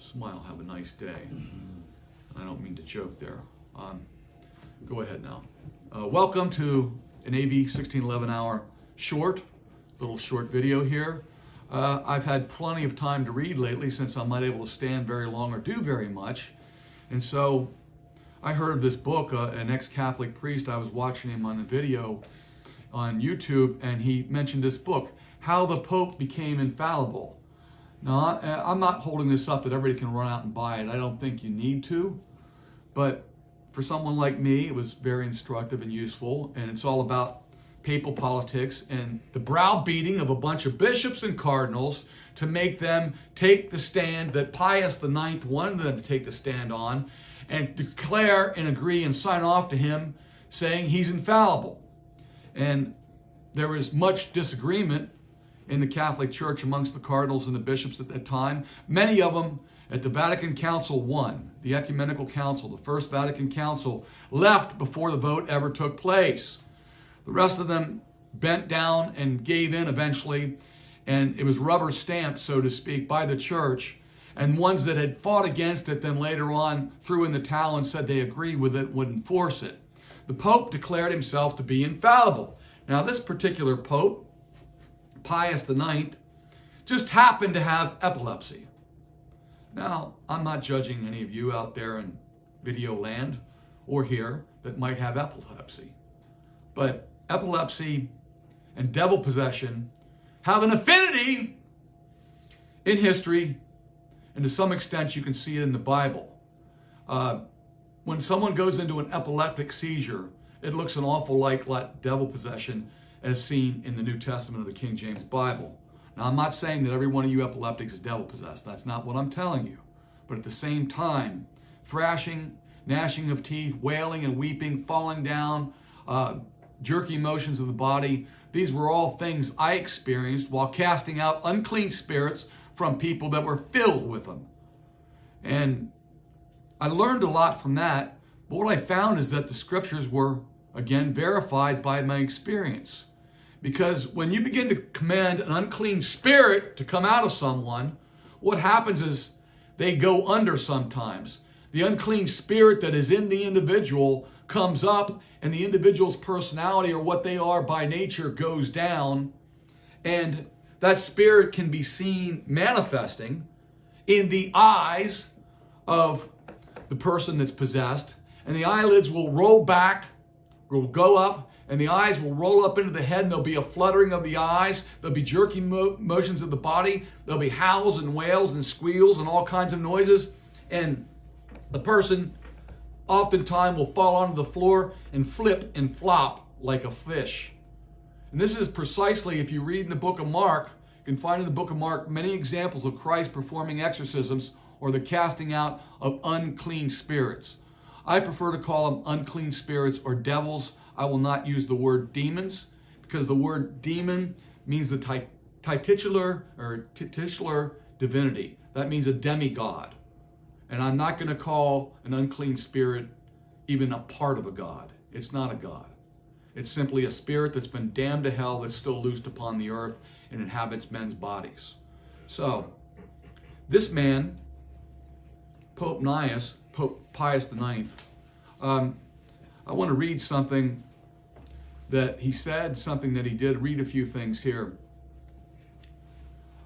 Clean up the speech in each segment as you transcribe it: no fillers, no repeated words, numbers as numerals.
Smile, have a nice day. I don't mean to joke there. Go ahead now. Welcome to an AV 1611 hour little short video here. I've had plenty of time to read lately since I'm not able to stand very long or do very much. And so I heard of this book, an ex-Catholic priest. I was watching him on the video on YouTube, and he mentioned this book, How the Pope Became Infallible. Now, I'm not holding this up that everybody can run out and buy it. I don't think you need to. But for someone like me, it was very instructive and useful. And it's all about papal politics and the browbeating of a bunch of bishops and cardinals to make them take the stand that Pius IX wanted them to take the stand on and declare and agree and sign off to him saying he's infallible. And there was much disagreement in the Catholic Church amongst the cardinals and the bishops at that time. Many of them at the Vatican Council I, the Ecumenical Council, the First Vatican Council, left before the vote ever took place. The rest of them bent down and gave in eventually, and it was rubber stamped, so to speak, by the Church. And ones that had fought against it then later on threw in the towel and said they agreed with it, would enforce it. The Pope declared himself to be infallible. Now, this particular Pope, Pius IX, just happened to have epilepsy. Now, I'm not judging any of you out there in video land or here that might have epilepsy. But epilepsy and devil possession have an affinity in history, and to some extent you can see it in the Bible. When someone goes into an epileptic seizure, it looks an awful like devil possession as seen in the New Testament of the King James Bible. Now, I'm not saying that every one of you epileptics is devil possessed. That's not what I'm telling you. But at the same time, thrashing, gnashing of teeth, wailing and weeping, falling down, jerky motions of the body, these were all things I experienced while casting out unclean spirits from people that were filled with them. And I learned a lot from that, but what I found is that the scriptures were, again, verified by my experience. Because when you begin to command an unclean spirit to come out of someone, what happens is they go under sometimes. The unclean spirit that is in the individual comes up, and the individual's personality or what they are by nature goes down, and that spirit can be seen manifesting in the eyes of the person that's possessed, and the eyelids will roll back, will go up, and the eyes will roll up into the head, and there'll be a fluttering of the eyes, there'll be jerky motions of the body, there'll be howls and wails and squeals and all kinds of noises, and the person oftentimes will fall onto the floor and flip and flop like a fish. And this is precisely, if you read in the book of Mark, you can find in the book of Mark many examples of Christ performing exorcisms or the casting out of unclean spirits. I prefer to call them unclean spirits or devils. I will not use the word demons, because the word demon means the titular divinity. That means a demigod. And I'm not going to call an unclean spirit even a part of a god. It's not a god. It's simply a spirit that's been damned to hell that's still loosed upon the earth and inhabits men's bodies. So, this man, Pope Pius IX, I want to read something that he said, something that he did. Read a few things here.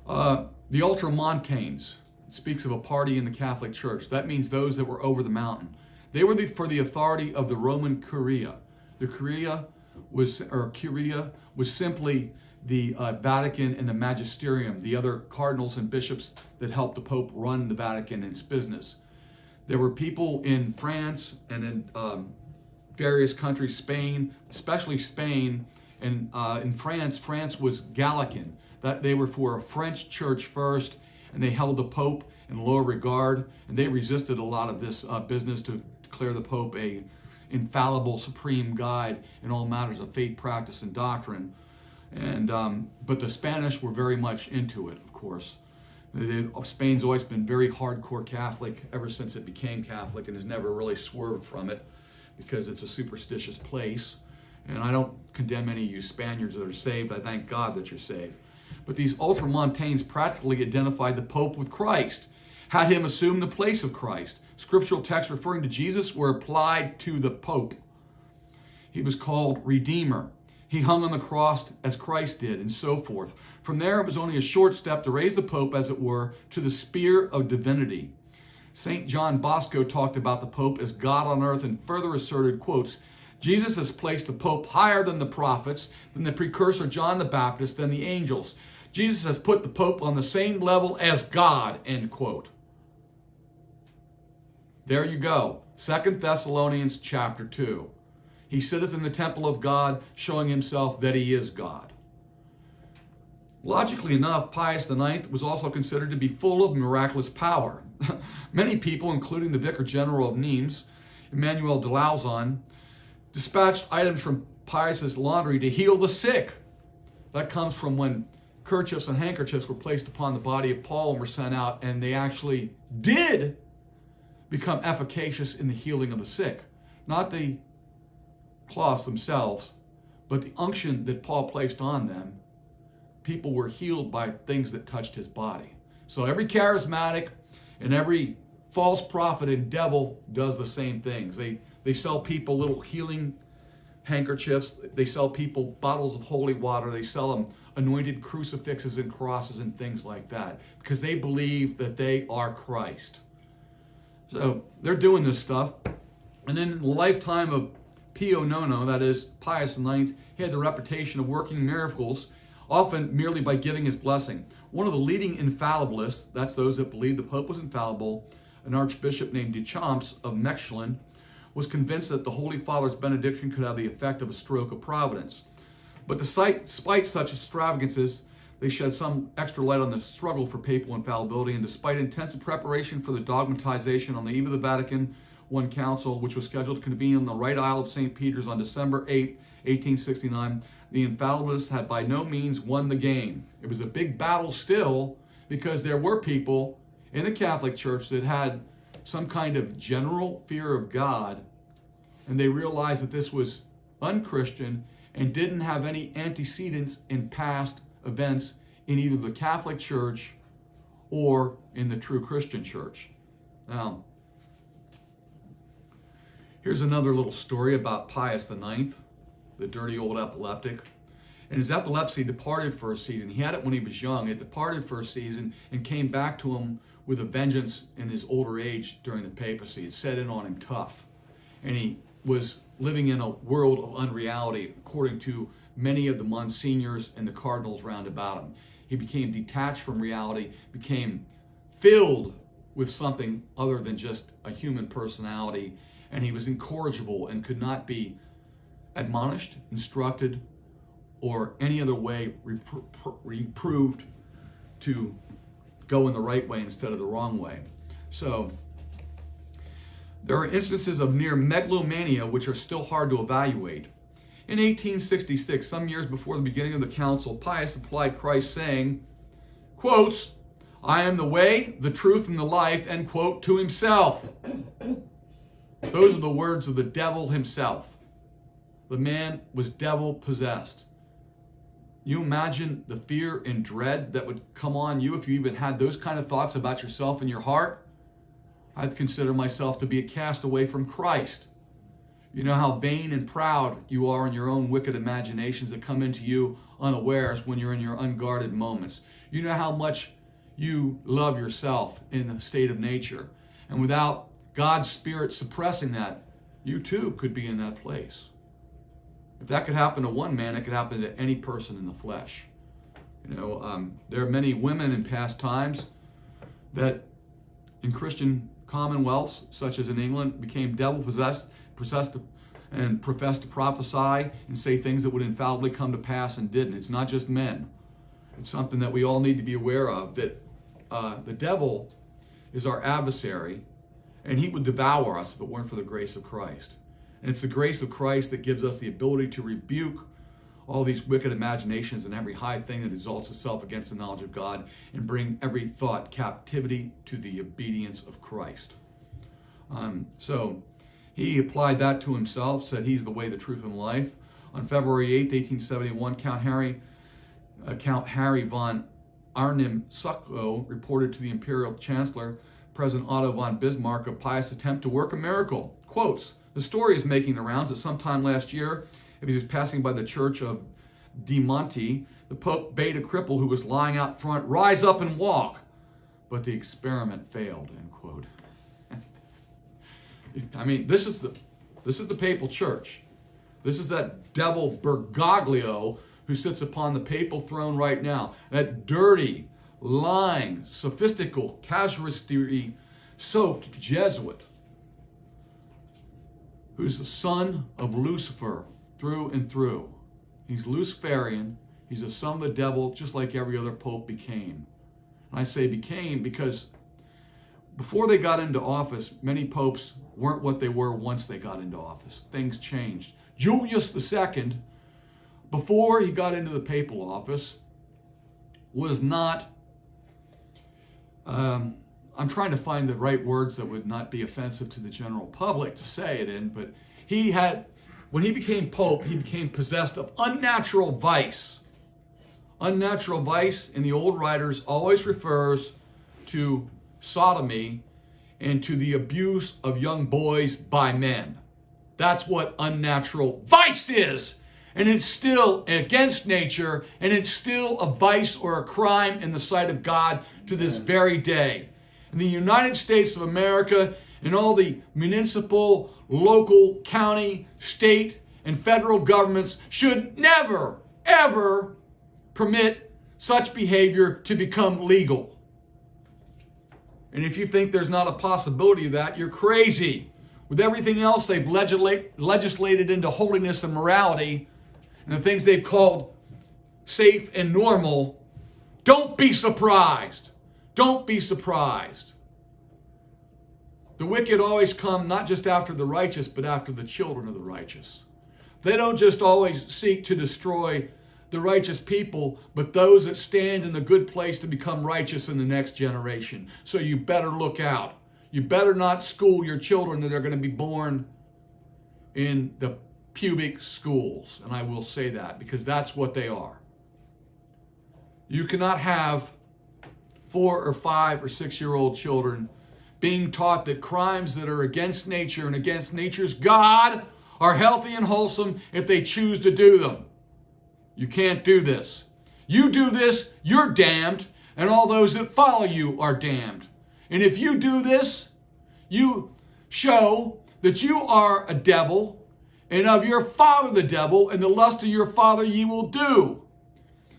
The Ultramontanes speaks of a party in the Catholic Church. That means those that were over the mountain. They were for the authority of the Roman Curia. The Curia was simply the Vatican and the Magisterium, the other cardinals and bishops that helped the Pope run the Vatican and its business. There were people in France and in various countries, Spain, especially Spain, and in France was Gallican. That they were for a French church first, and they held the Pope in low regard, and they resisted a lot of this business to declare the Pope a infallible supreme guide in all matters of faith, practice, and doctrine. And but the Spanish were very much into it, of course. Spain's always been very hardcore Catholic ever since it became Catholic, and has never really swerved from it because it's a superstitious place. And I don't condemn any of you Spaniards that are saved. I thank God that you're saved. But these Ultramontanes practically identified the Pope with Christ. had him assume the place of Christ. Scriptural texts referring to Jesus were applied to the Pope. He was called Redeemer. He hung on the cross as Christ did, and so forth. From there, it was only a short step to raise the Pope, as it were, to the sphere of divinity. St. John Bosco talked about the Pope as God on earth and further asserted, quotes, Jesus has placed the Pope higher than the prophets, than the precursor John the Baptist, than the angels. Jesus has put the Pope on the same level as God, end quote. There you go. 2 Thessalonians chapter 2. He sitteth in the temple of God, showing himself that he is God. Logically enough, Pius IX was also considered to be full of miraculous power. Many people, including the Vicar General of Nimes, Emmanuel de Lauzon, dispatched items from Pius's laundry to heal the sick. That comes from when kerchiefs and handkerchiefs were placed upon the body of Paul and were sent out, and they actually did become efficacious in the healing of the sick. Not the cloths themselves, but the unction that Paul placed on them. People were healed by things that touched his body. So every charismatic and every false prophet and devil does the same things. They sell people little healing handkerchiefs. They sell people bottles of holy water. They sell them anointed crucifixes and crosses and things like that because they believe that they are Christ. So they're doing this stuff. And in the lifetime of Pio Nono, that is Pius IX, he had the reputation of working miracles, often merely by giving his blessing. One of the leading infallibilists, that's those that believed the Pope was infallible, an archbishop named Deschamps of Mechlin, was convinced that the Holy Father's benediction could have the effect of a stroke of providence. But despite such extravagances, they shed some extra light on the struggle for papal infallibility, and despite intensive preparation for the dogmatization on the eve of the Vatican I Council, which was scheduled to convene on the right aisle of St. Peter's on December 8, 1869, the infallibilists had by no means won the game. It was a big battle still, because there were people in the Catholic Church that had some kind of general fear of God, and they realized that this was unchristian and didn't have any antecedents in past events in either the Catholic Church or in the true Christian Church. Now, here's another little story about Pius IX, the dirty old epileptic. And his epilepsy departed for a season. He had it when he was young. It departed for a season and came back to him with a vengeance in his older age during the papacy. It set in on him tough. And he was living in a world of unreality, according to many of the monsignors and the cardinals round about him. He became detached from reality, became filled with something other than just a human personality, and he was incorrigible and could not be admonished, instructed, or any other way reproved to go in the right way instead of the wrong way. So there are instances of near megalomania which are still hard to evaluate. In 1866, some years before the beginning of the council, Pius applied Christ, saying, quotes, I am the way, the truth, and the life, end quote, to himself. Those are the words of the devil himself. The man was devil possessed. You imagine the fear and dread that would come on you if you even had those kind of thoughts about yourself in your heart? I'd consider myself to be a castaway from Christ. You know how vain and proud you are in your own wicked imaginations that come into you unawares when you're in your unguarded moments. You know how much you love yourself in a state of nature. And without God's Spirit suppressing that, you too could be in that place. If that could happen to one man, it could happen to any person in the flesh. You know, there are many women in past times that in Christian commonwealths, such as in England, became devil-possessed, and professed to prophesy and say things that would infallibly come to pass and didn't. It's not just men. It's something that we all need to be aware of, that the devil is our adversary, and he would devour us if it weren't for the grace of Christ. And it's the grace of Christ that gives us the ability to rebuke all these wicked imaginations and every high thing that exalts itself against the knowledge of God, and bring every thought captivity to the obedience of Christ. So he applied that to himself, said he's the way, the truth, and life. On February 8, 1871, Count Harry von Arnim Succo reported to the Imperial Chancellor, President Otto von Bismarck, of Pius' attempt to work a miracle. Quotes, the story is making the rounds that sometime last year, if he was passing by the church of De Monte, the Pope bade a cripple who was lying out front rise up and walk, but the experiment failed, end quote. I mean, this is the papal church. This is that devil Bergoglio who sits upon the papal throne right now. That dirty, lying, sophistical, casuistry-soaked Jesuit who's the son of Lucifer through and through. He's Luciferian. He's a son of the devil, just like every other pope became. And I say became because before they got into office, many popes weren't what they were once they got into office. Things changed. Julius II, before he got into the papal office, was not, I'm trying to find the right words that would not be offensive to the general public to say it in, but when he became pope, he became possessed of unnatural vice. Unnatural vice in the old writers always refers to sodomy and to the abuse of young boys by men. That's what unnatural vice is. And it's still against nature, and it's still a vice or a crime in the sight of God to this very day. In the United States of America, and all the municipal, local, county, state, and federal governments should never, ever permit such behavior to become legal. And if you think there's not a possibility of that, you're crazy. With everything else they've legislated into holiness and morality, and the things they've called safe and normal, don't be surprised. Don't be surprised. The wicked always come not just after the righteous, but after the children of the righteous. They don't just always seek to destroy the righteous people, but those that stand in a good place to become righteous in the next generation. So you better look out. You better not school your children that are going to be born in the pubic schools. And I will say that because that's what they are. You cannot have 4 or 5 or 6-year-old children being taught that crimes that are against nature and against nature's God are healthy and wholesome if they choose to do them. You can't do this. You do this, you're damned, and all those that follow you are damned. And if you do this, you show that you are a devil, and of your father the devil, and the lust of your father ye will do.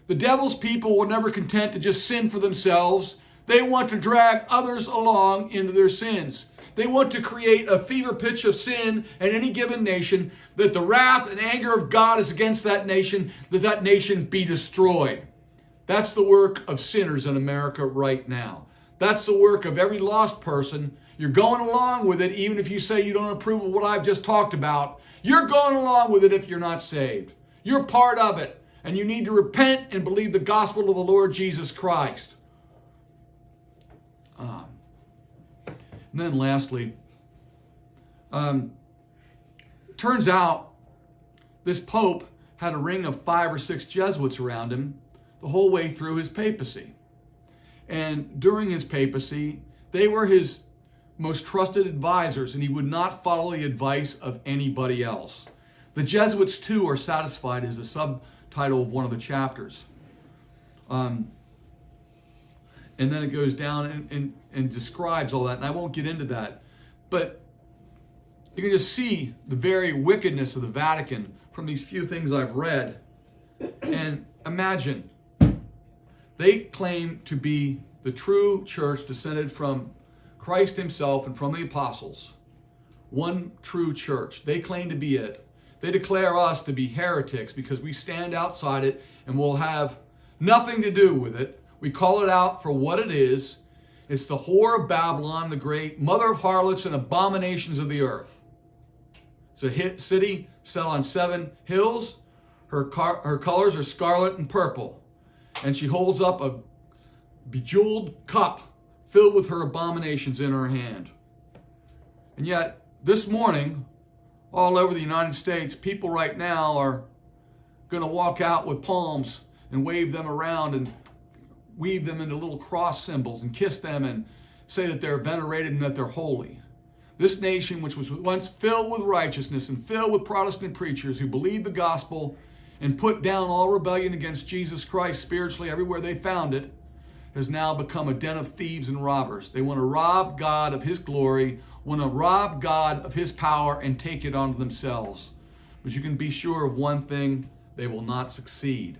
The devil's people were never content to just sin for themselves. They want to drag others along into their sins. They want to create a fever pitch of sin in any given nation, that the wrath and anger of God is against that nation be destroyed. That's the work of sinners in America right now. That's the work of every lost person. You're going along with it, even if you say you don't approve of what I've just talked about. You're going along with it if you're not saved. You're part of it, and you need to repent and believe the gospel of the Lord Jesus Christ. And then lastly, turns out this Pope had a ring of 5 or 6 Jesuits around him the whole way through his papacy. And during his papacy, they were his most trusted advisors, and he would not follow the advice of anybody else. The Jesuits, too, are satisfied as the subtitle of one of the chapters. And then it goes down and describes all that, and I won't get into that. But you can just see the very wickedness of the Vatican from these few things I've read. And imagine, they claim to be the true church descended from Christ himself and from the apostles. One true church. They claim to be it. They declare us to be heretics because we stand outside it and will have nothing to do with it. We call it out for what it is. It's the whore of Babylon, the great mother of harlots and abominations of the earth. It's a city set on 7 hills. Her colors are scarlet and purple. And she holds up a bejeweled cup filled with her abominations in her hand. And yet, this morning, all over the United States, people right now are going to walk out with palms and wave them around and weave them into little cross symbols and kiss them and say that they're venerated and that they're holy. This nation, which was once filled with righteousness and filled with Protestant preachers who believed the gospel and put down all rebellion against Jesus Christ spiritually everywhere they found it, has now become a den of thieves and robbers. They want to rob God of his glory, want to rob God of his power and take it onto themselves. But you can be sure of one thing, they will not succeed.